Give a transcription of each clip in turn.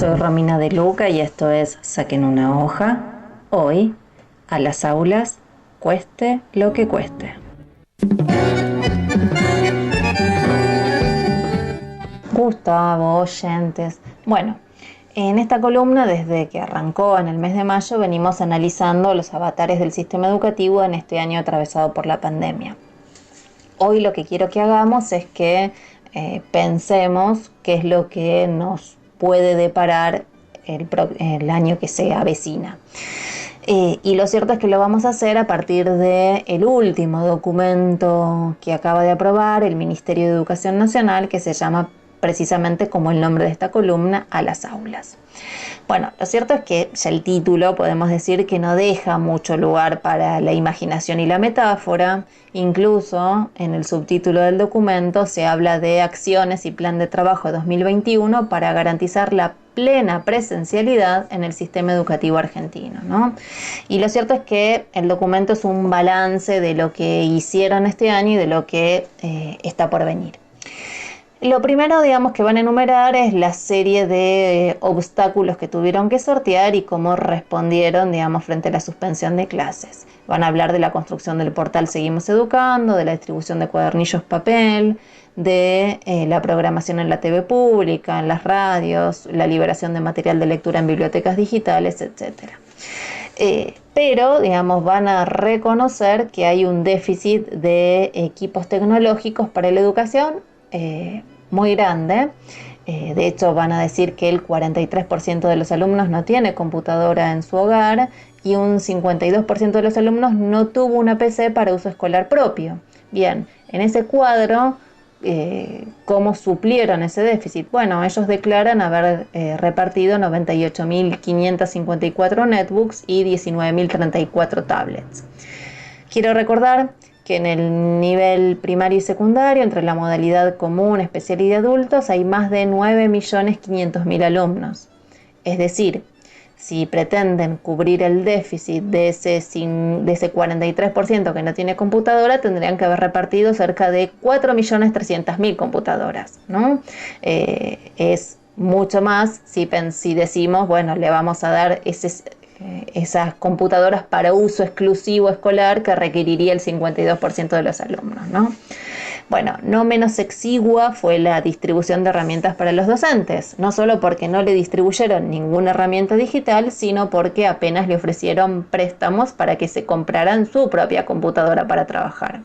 Soy Romina De Luca y esto es Saquen una hoja. Hoy, a las aulas, cueste lo que cueste. Gustavo, oyentes. Bueno, en esta columna, desde que arrancó en el mes de mayo, venimos analizando los avatares del sistema educativo en este año atravesado por la pandemia. Hoy lo que quiero que hagamos es que pensemos qué es lo que nos puede deparar el año que se avecina. Y lo cierto es que lo vamos a hacer a partir del último documento que acaba de aprobar el Ministerio de Educación Nacional, que se llama precisamente como el nombre de esta columna, A las aulas. Bueno, lo cierto es que ya el título podemos decir que no deja mucho lugar para la imaginación y la metáfora. Incluso en el subtítulo del documento se habla de acciones y plan de trabajo 2021 para garantizar la plena presencialidad en el sistema educativo argentino, ¿no? Y lo cierto es que el documento es un balance de lo que hicieron este año y de lo que está por venir. Lo primero, digamos, que van a enumerar es la serie de obstáculos que tuvieron que sortear y cómo respondieron, digamos, frente a la suspensión de clases. Van a hablar de la construcción del portal Seguimos Educando, de la distribución de cuadernillos papel, de la programación en la TV pública, en las radios, la liberación de material de lectura en bibliotecas digitales, etc. Pero, digamos, van a reconocer que hay un déficit de equipos tecnológicos para la educación muy grande. De hecho, van a decir que el 43% de los alumnos no tiene computadora en su hogar y un 52% de los alumnos no tuvo una PC para uso escolar propio. Bien, en ese cuadro, ¿cómo suplieron ese déficit? Bueno, ellos declaran haber repartido 98.554 netbooks y 19.034 tablets. Quiero recordar que en el nivel primario y secundario, entre la modalidad común, especial y de adultos, hay más de 9.500.000 alumnos. Es decir, si pretenden cubrir el déficit de ese 43% que no tiene computadora, tendrían que haber repartido cerca de 4.300.000 computadoras, ¿no? Es mucho más si decimos, bueno, le vamos a dar esas computadoras para uso exclusivo escolar que requeriría el 52% de los alumnos, ¿no? Bueno, no menos exigua fue la distribución de herramientas para los docentes, no solo porque no le distribuyeron ninguna herramienta digital, sino porque apenas le ofrecieron préstamos para que se compraran su propia computadora para trabajar.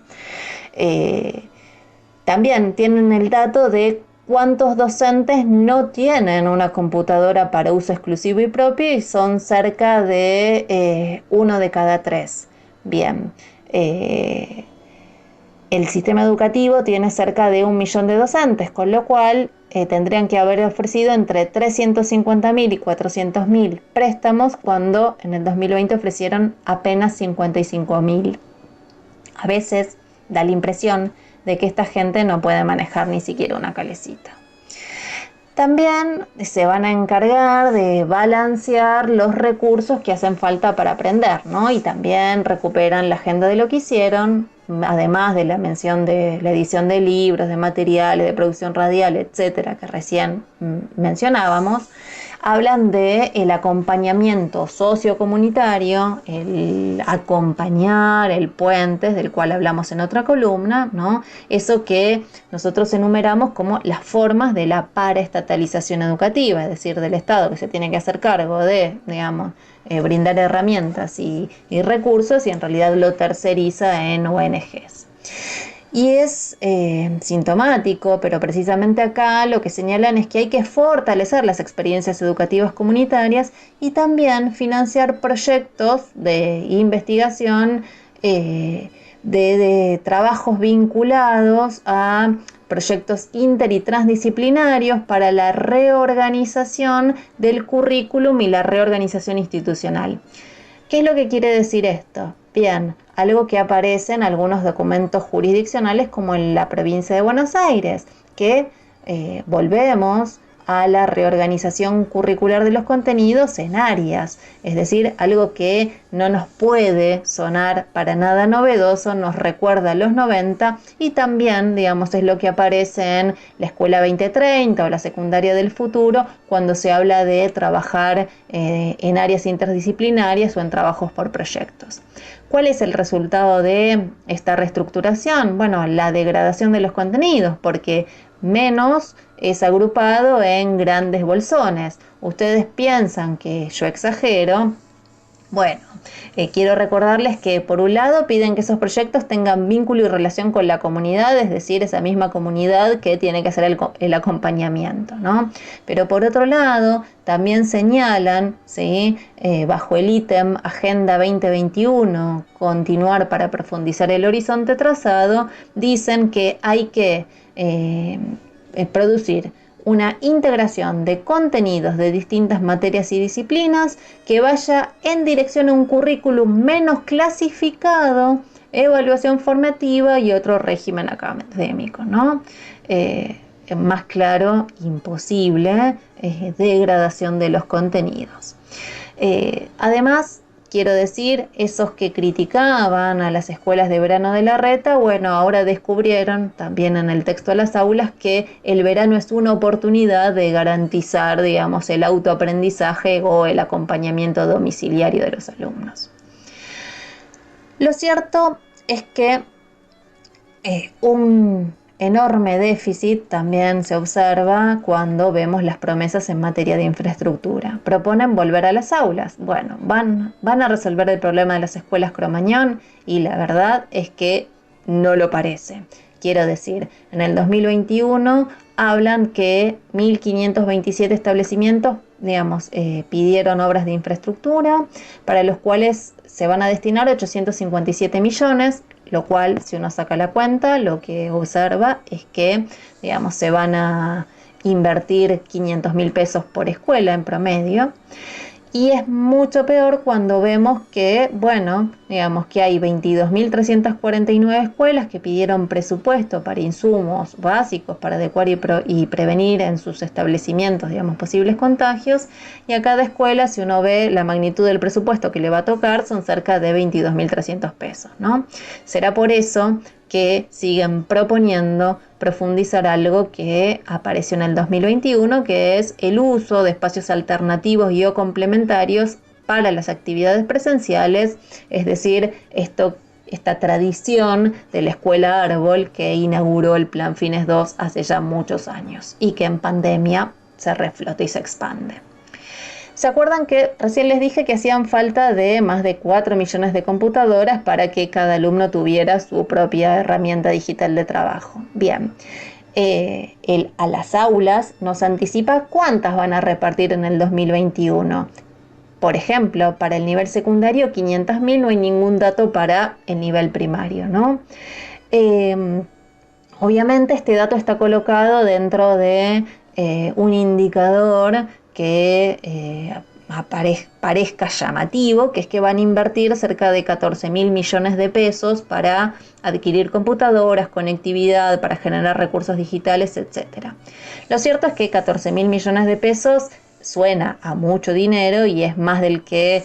También tienen el dato de cuántos docentes no tienen una computadora para uso exclusivo y propio, y son cerca de 1 de cada 3. Bien, el sistema educativo tiene cerca de 1 millón de docentes, con lo cual tendrían que haber ofrecido entre 350.000 y 400.000 préstamos, cuando en el 2020 ofrecieron apenas 55.000. A veces da la impresión de que esta gente no puede manejar ni siquiera una calecita. También se van a encargar de balancear los recursos que hacen falta para aprender, ¿no? Y también recuperan la agenda de lo que hicieron, además de la mención de la edición de libros, de materiales, de producción radial, etcétera, que recién mencionábamos. Hablan de el acompañamiento sociocomunitario, el acompañar, el puente, del cual hablamos en otra columna, ¿no? Eso que nosotros enumeramos como las formas de la paraestatalización educativa, es decir, del Estado, que se tiene que hacer cargo de, digamos, brindar herramientas y recursos, y en realidad lo terceriza en ONGs. Y es sintomático, pero precisamente acá lo que señalan es que hay que fortalecer las experiencias educativas comunitarias y también financiar proyectos de investigación, de trabajos vinculados a proyectos inter y transdisciplinarios para la reorganización del currículum y la reorganización institucional. ¿Qué es lo que quiere decir esto? Bien, algo que aparece en algunos documentos jurisdiccionales, como en la provincia de Buenos Aires, que volvemos a la reorganización curricular de los contenidos en áreas, es decir, algo que no nos puede sonar para nada novedoso, nos recuerda a los 90 y también, digamos, es lo que aparece en la Escuela 2030 o la Secundaria del Futuro cuando se habla de trabajar en áreas interdisciplinarias o en trabajos por proyectos. ¿Cuál es el resultado de esta reestructuración? Bueno, la degradación de los contenidos, porque menos es agrupado en grandes bolsones. Ustedes piensan que yo exagero. Bueno, quiero recordarles que por un lado piden que esos proyectos tengan vínculo y relación con la comunidad, es decir, esa misma comunidad que tiene que hacer el acompañamiento, ¿no? Pero por otro lado, también señalan, ¿sí? Bajo el ítem Agenda 2021, continuar para profundizar el horizonte trazado, dicen que hay que producir una integración de contenidos de distintas materias y disciplinas que vaya en dirección a un currículum menos clasificado, evaluación formativa y otro régimen académico, ¿no? Más claro, imposible, degradación de los contenidos. Además, quiero decir, esos que criticaban a las escuelas de verano de Larreta, bueno, ahora descubrieron también en el texto de las aulas que el verano es una oportunidad de garantizar, digamos, el autoaprendizaje o el acompañamiento domiciliario de los alumnos. Lo cierto es que un enorme déficit también se observa cuando vemos las promesas en materia de infraestructura. Proponen volver a las aulas. Bueno, van a resolver el problema de las escuelas Cromañón y la verdad es que no lo parece. Quiero decir, en el 2021 hablan que 1.527 establecimientos, digamos, pidieron obras de infraestructura para los cuales se van a destinar 857 millones, lo cual, si uno saca la cuenta, lo que observa es que, digamos, se van a invertir 500.000 pesos por escuela en promedio. Y es mucho peor cuando vemos que, bueno, digamos que hay 22.349 escuelas que pidieron presupuesto para insumos básicos para adecuar y prevenir en sus establecimientos, digamos, posibles contagios. Y a cada escuela, si uno ve la magnitud del presupuesto que le va a tocar, son cerca de 22.300 pesos, ¿no? Será por eso que siguen proponiendo profundizar algo que apareció en el 2021, que es el uso de espacios alternativos y o complementarios para las actividades presenciales, es decir, esta tradición de la escuela árbol que inauguró el Plan Fines 2 hace ya muchos años y que en pandemia se reflota y se expande. ¿Se acuerdan que recién les dije que hacían falta de más de 4 millones de computadoras para que cada alumno tuviera su propia herramienta digital de trabajo? Bien, a las aulas nos anticipa cuántas van a repartir en el 2021. Por ejemplo, para el nivel secundario 500.000, no hay ningún dato para el nivel primario, ¿no? Obviamente este dato está colocado dentro de un indicador que parezca llamativo, que es que van a invertir cerca de 14.000 millones de pesos para adquirir computadoras, conectividad, para generar recursos digitales, etc. Lo cierto es que 14.000 millones de pesos suena a mucho dinero y es más del que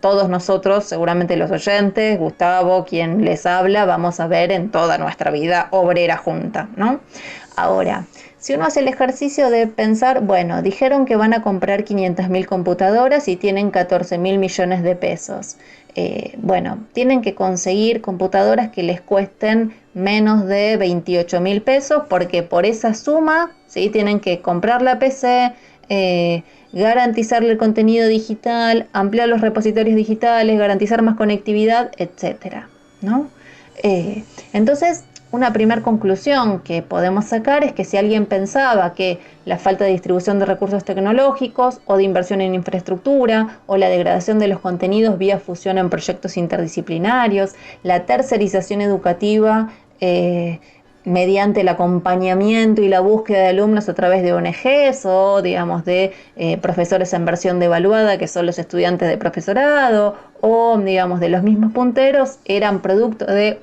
todos nosotros, seguramente los oyentes, Gustavo, quien les habla, vamos a ver en toda nuestra vida obrera junta, ¿no? Ahora, si uno hace el ejercicio de pensar, bueno, dijeron que van a comprar 500.000 computadoras y tienen 14.000 millones de pesos. Bueno, tienen que conseguir computadoras que les cuesten menos de 28.000 pesos porque por esa suma, ¿sí? Tienen que comprar la PC, garantizarle el contenido digital, ampliar los repositorios digitales, garantizar más conectividad, etcétera, ¿no? Entonces, una primera conclusión que podemos sacar es que si alguien pensaba que la falta de distribución de recursos tecnológicos o de inversión en infraestructura o la degradación de los contenidos vía fusión en proyectos interdisciplinarios, la tercerización educativa mediante el acompañamiento y la búsqueda de alumnos a través de ONGs o, digamos, de profesores en versión devaluada, que son los estudiantes de profesorado, o, digamos, de los mismos punteros, eran producto de,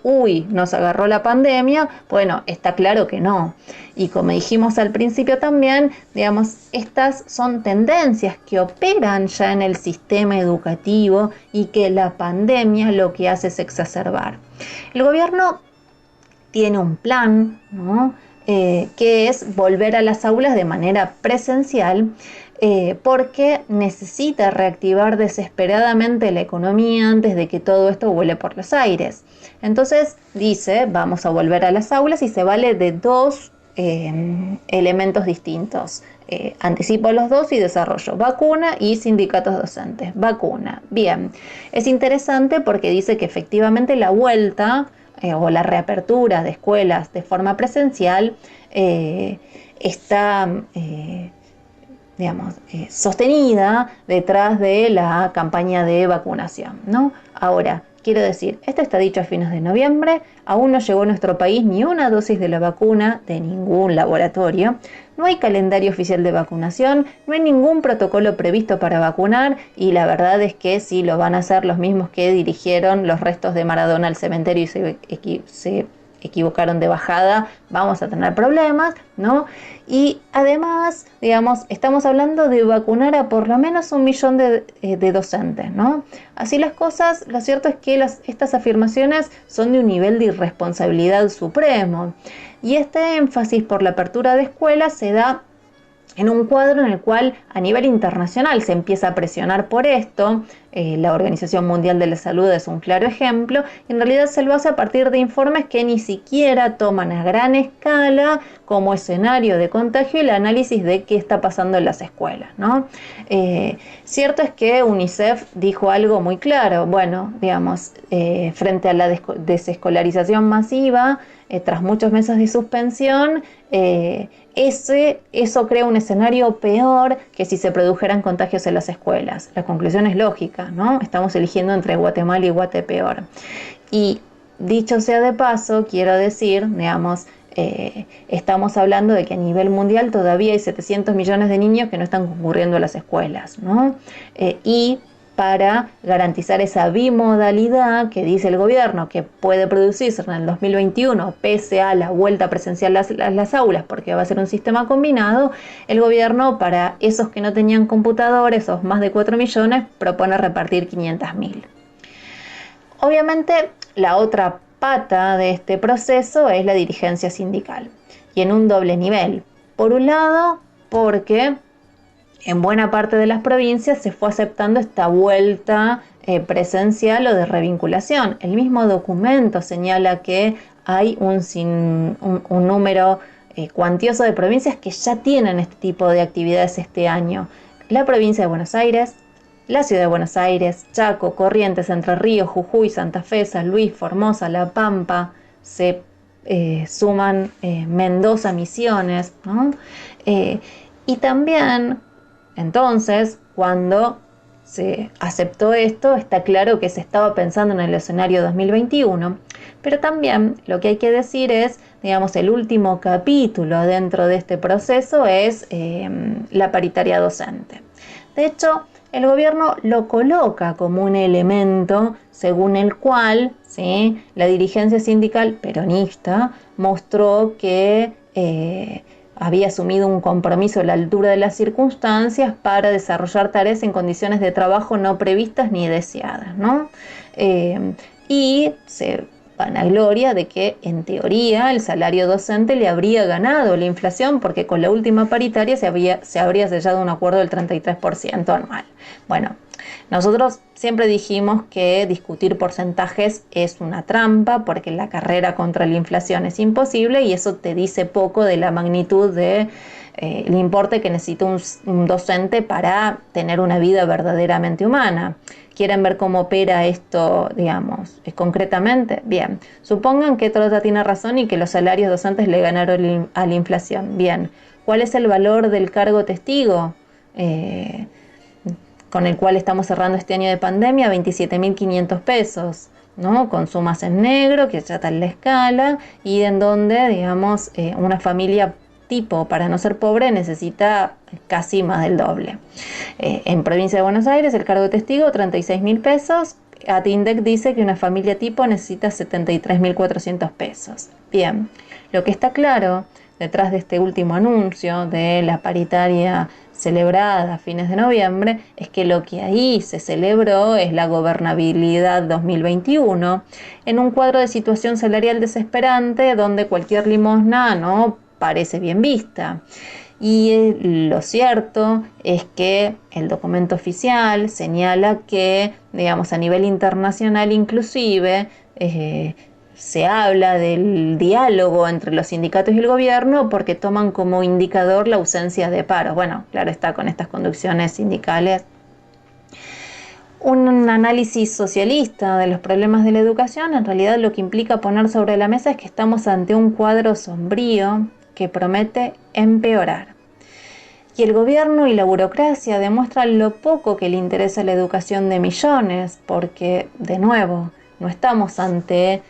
nos agarró la pandemia. Bueno, está claro que no. Y como dijimos al principio también, digamos, estas son tendencias que operan ya en el sistema educativo y que la pandemia lo que hace es exacerbar. El gobierno tiene un plan, ¿no? Que es volver a las aulas de manera presencial, porque necesita reactivar desesperadamente la economía antes de que todo esto vuele por los aires. Entonces dice, vamos a volver a las aulas y se vale de dos elementos distintos. Anticipo los dos y desarrollo. Vacuna y sindicatos docentes. Vacuna. Bien. Es interesante porque dice que efectivamente la vuelta o la reapertura de escuelas de forma presencial está sostenida detrás de la campaña de vacunación, ¿no? Ahora, quiero decir, esto está dicho a fines de noviembre, aún no llegó a nuestro país ni una dosis de la vacuna de ningún laboratorio, no hay calendario oficial de vacunación, no hay ningún protocolo previsto para vacunar y la verdad es que si lo van a hacer los mismos que dirigieron los restos de Maradona al cementerio y se equivocaron de bajada, vamos a tener problemas, ¿no? Y además, digamos, estamos hablando de vacunar a por lo menos 1 millón de docentes, ¿no? Así las cosas, lo cierto es que estas afirmaciones son de un nivel de irresponsabilidad supremo. Y este énfasis por la apertura de escuelas se da en un cuadro en el cual a nivel internacional se empieza a presionar por esto. La Organización Mundial de la Salud es un claro ejemplo. En realidad se lo hace a partir de informes que ni siquiera toman a gran escala como escenario de contagio el análisis de qué está pasando en las escuelas, ¿no? Cierto es que UNICEF dijo algo muy claro. Bueno, digamos, frente a la desescolarización masiva, tras muchos meses de suspensión, eso crea un escenario peor que si se produjeran contagios en las escuelas. La conclusión es lógica, ¿no? Estamos eligiendo entre Guatemala y Guatepeor. Y dicho sea de paso, quiero decir, digamos, estamos hablando de que a nivel mundial todavía hay 700 millones de niños que no están concurriendo a las escuelas, ¿no? Y para garantizar esa bimodalidad que dice el gobierno que puede producirse en el 2021 pese a la vuelta presencial a las aulas, porque va a ser un sistema combinado, el gobierno para esos que no tenían computadores, esos más de 4 millones, propone repartir 500.000. Obviamente la otra pata de este proceso es la dirigencia sindical, y en un doble nivel. Por un lado, porque en buena parte de las provincias se fue aceptando esta vuelta presencial o de revinculación. El mismo documento señala que hay un número cuantioso de provincias que ya tienen este tipo de actividades este año. La provincia de Buenos Aires, la ciudad de Buenos Aires, Chaco, Corrientes, Entre Ríos, Jujuy, Santa Fe, San Luis, Formosa, La Pampa, se suman Mendoza, Misiones, ¿no? Y también, entonces, cuando se aceptó esto, está claro que se estaba pensando en el escenario 2021, pero también lo que hay que decir es, digamos, el último capítulo dentro de este proceso es la paritaria docente. De hecho, el gobierno lo coloca como un elemento según el cual, ¿sí?, la dirigencia sindical peronista mostró que había asumido un compromiso a la altura de las circunstancias para desarrollar tareas en condiciones de trabajo no previstas ni deseadas, ¿no? Y se vanagloria de que, en teoría, el salario docente le habría ganado la inflación porque con la última paritaria se habría sellado un acuerdo del 33% anual. Bueno, nosotros siempre dijimos que discutir porcentajes es una trampa porque la carrera contra la inflación es imposible y eso te dice poco de la magnitud de el importe que necesita un docente para tener una vida verdaderamente humana. ¿Quieren ver cómo opera esto, digamos, concretamente? Bien, supongan que Trota tiene razón y que los salarios docentes le ganaron a la inflación. Bien, ¿cuál es el valor del cargo testigo con el cual estamos cerrando este año de pandemia? 27.500 pesos. ¿no? Con sumas en negro que achatan la escala y en donde, digamos, una familia tipo, para no ser pobre, necesita casi más del doble. En provincia de Buenos Aires, el cargo de testigo, 36.000 pesos. Atindec dice que una familia tipo necesita 73.400 pesos. Bien, lo que está claro detrás de este último anuncio de la paritaria celebrada a fines de noviembre es que lo que ahí se celebró es la gobernabilidad 2021 en un cuadro de situación salarial desesperante donde cualquier limosna no parece bien vista. Y lo cierto es que el documento oficial señala que, digamos, a nivel internacional inclusive, se habla del diálogo entre los sindicatos y el gobierno porque toman como indicador la ausencia de paro. Bueno, claro está, con estas conducciones sindicales. Un análisis socialista de los problemas de la educación en realidad lo que implica poner sobre la mesa es que estamos ante un cuadro sombrío que promete empeorar. Y el gobierno y la burocracia demuestran lo poco que le interesa la educación de millones, porque, de nuevo, no estamos ante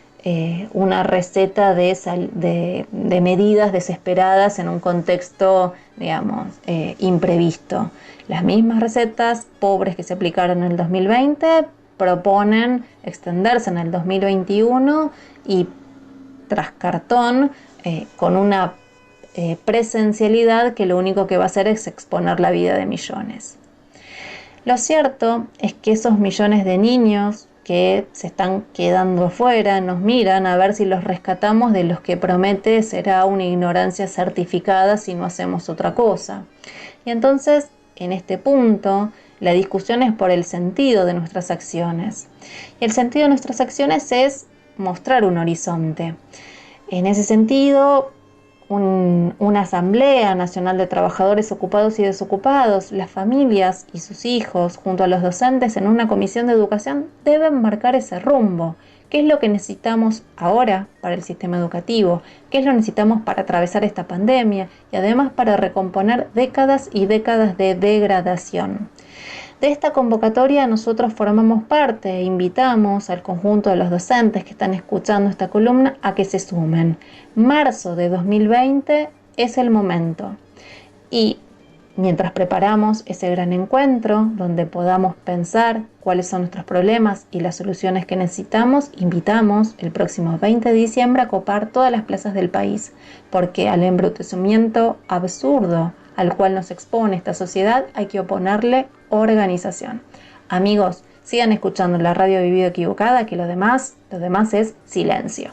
una receta de medidas desesperadas en un contexto, digamos, imprevisto. Las mismas recetas pobres que se aplicaron en el 2020 proponen extenderse en el 2021 y tras cartón, con una presencialidad que lo único que va a hacer es exponer la vida de millones. Lo cierto es que esos millones de niños que se están quedando afuera nos miran a ver si los rescatamos de los que promete será una ignorancia certificada si no hacemos otra cosa. Y entonces, en este punto, la discusión es por el sentido de nuestras acciones. Y el sentido de nuestras acciones es mostrar un horizonte. En ese sentido, una Asamblea Nacional de Trabajadores Ocupados y Desocupados, las familias y sus hijos, junto a los docentes en una comisión de educación, deben marcar ese rumbo. ¿Qué es lo que necesitamos ahora para el sistema educativo? ¿Qué es lo que necesitamos para atravesar esta pandemia? Y además para recomponer décadas y décadas de degradación. De esta convocatoria nosotros formamos parte e invitamos al conjunto de los docentes que están escuchando esta columna a que se sumen. Marzo de 2020 es el momento. Y mientras preparamos ese gran encuentro donde podamos pensar cuáles son nuestros problemas y las soluciones que necesitamos, invitamos el próximo 20 de diciembre a copar todas las plazas del país, porque al embrutecimiento absurdo al cual nos expone esta sociedad hay que oponerle organización. Amigos, sigan escuchando la radio Vivido Equivocada, que lo demás es silencio.